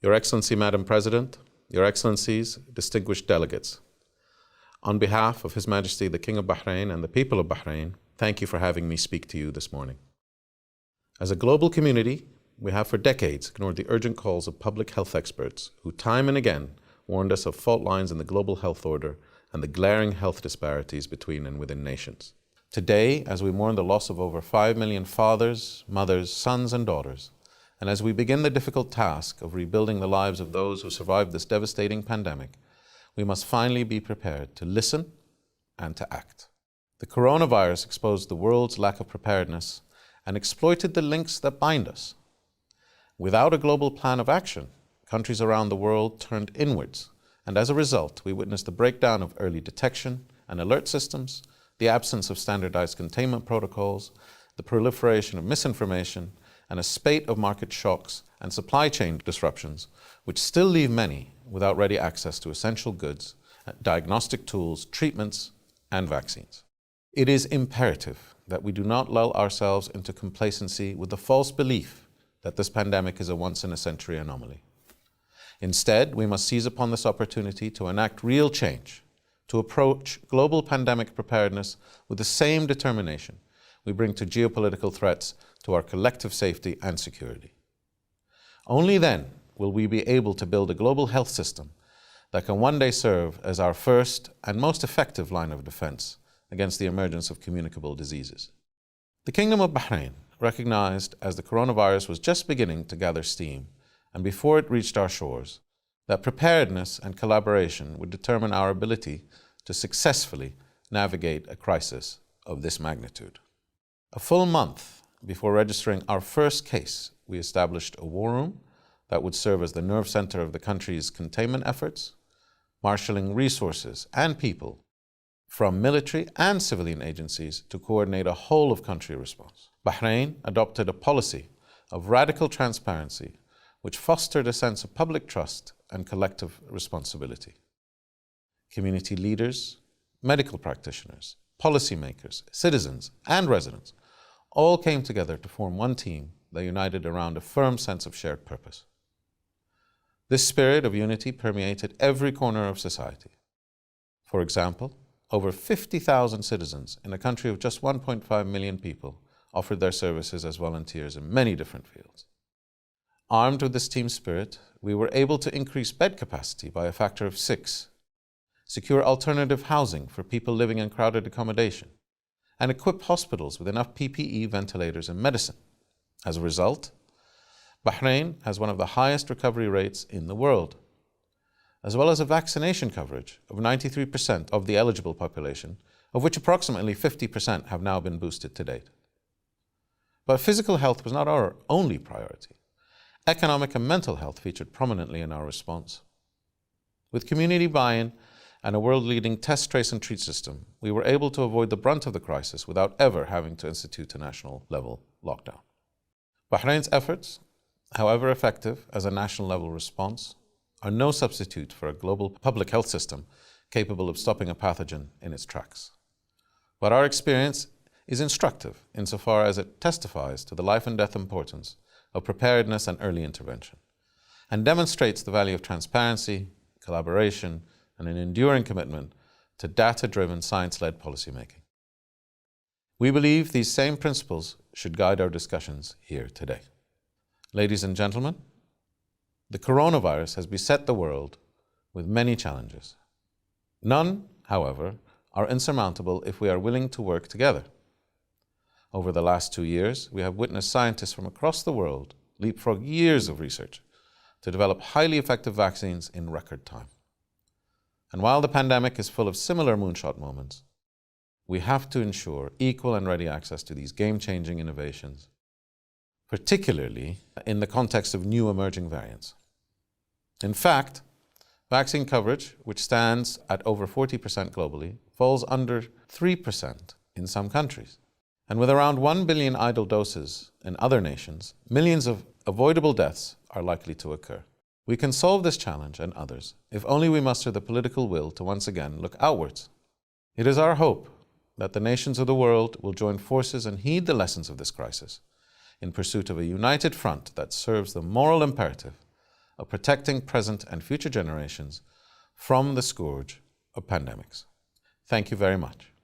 Your Excellency, Madam President, Your Excellencies, distinguished delegates, on behalf of His Majesty the King of Bahrain and the people of Bahrain, thank you for having me speak to you this morning. As a global community, we have for decades ignored the urgent calls of public health experts who time and again warned us of fault lines in the global health order and the glaring health disparities between and within nations. Today, as we mourn the loss of over 5 million fathers, mothers, sons, and daughters, and as we begin the difficult task of rebuilding the lives of those who survived this devastating pandemic, we must finally be prepared to listen and to act. The coronavirus exposed the world's lack of preparedness and exploited the links that bind us. Without a global plan of action, countries around the world turned inwards, and as a result, we witnessed the breakdown of early detection and alert systems, the absence of standardized containment protocols, the proliferation of misinformation, and a spate of market shocks and supply chain disruptions, which still leave many without ready access to essential goods, diagnostic tools, treatments, and vaccines. It is imperative that we do not lull ourselves into complacency with the false belief that this pandemic is a once-in-a-century anomaly. Instead, we must seize upon this opportunity to enact real change, to approach global pandemic preparedness with the same determination we bring to geopolitical threats to our collective safety and security. Only then will we be able to build a global health system that can one day serve as our first and most effective line of defense against the emergence of communicable diseases. The Kingdom of Bahrain recognized as the coronavirus was just beginning to gather steam, and before it reached our shores, that preparedness and collaboration would determine our ability to successfully navigate a crisis of this magnitude. A full month before registering our first case, we established a war room that would serve as the nerve center of the country's containment efforts, marshalling resources and people from military and civilian agencies to coordinate a whole-of-country response. Bahrain adopted a policy of radical transparency which fostered a sense of public trust and collective responsibility. Community leaders, medical practitioners, policymakers, citizens, and residents all came together to form one team that united around a firm sense of shared purpose. This spirit of unity permeated every corner of society. For example, over 50,000 citizens in a country of just 1.5 million people offered their services as volunteers in many different fields. Armed with this team spirit, we were able to increase bed capacity by a factor of 6, secure alternative housing for people living in crowded accommodation, and equip hospitals with enough PPE, ventilators, and medicine. As a result, Bahrain has one of the highest recovery rates in the world, as well as a vaccination coverage of 93% of the eligible population, of which approximately 50% have now been boosted to date. But physical health was not our only priority. Economic and mental health featured prominently in our response. With community buy-in and a world-leading test, trace, and treat system, we were able to avoid the brunt of the crisis without ever having to institute a national-level lockdown. Bahrain's efforts, however effective as a national-level response, are no substitute for a global public health system capable of stopping a pathogen in its tracks. But our experience is instructive insofar as it testifies to the life and death importance of preparedness and early intervention, and demonstrates the value of transparency, collaboration, and an enduring commitment to data-driven, science-led policymaking. We believe these same principles should guide our discussions here today. Ladies and gentlemen, the coronavirus has beset the world with many challenges. None, however, are insurmountable if we are willing to work together. Over the last 2 years, we have witnessed scientists from across the world leapfrog years of research to develop highly effective vaccines in record time. And while the pandemic is full of similar moonshot moments, we have to ensure equal and ready access to these game-changing innovations, particularly in the context of new emerging variants. In fact, vaccine coverage, which stands at over 40% globally, falls under 3% in some countries. And with around 1 billion idle doses in other nations, millions of avoidable deaths are likely to occur. We can solve this challenge and others if only we muster the political will to once again look outwards. It is our hope that the nations of the world will join forces and heed the lessons of this crisis in pursuit of a united front that serves the moral imperative of protecting present and future generations from the scourge of pandemics. Thank you very much.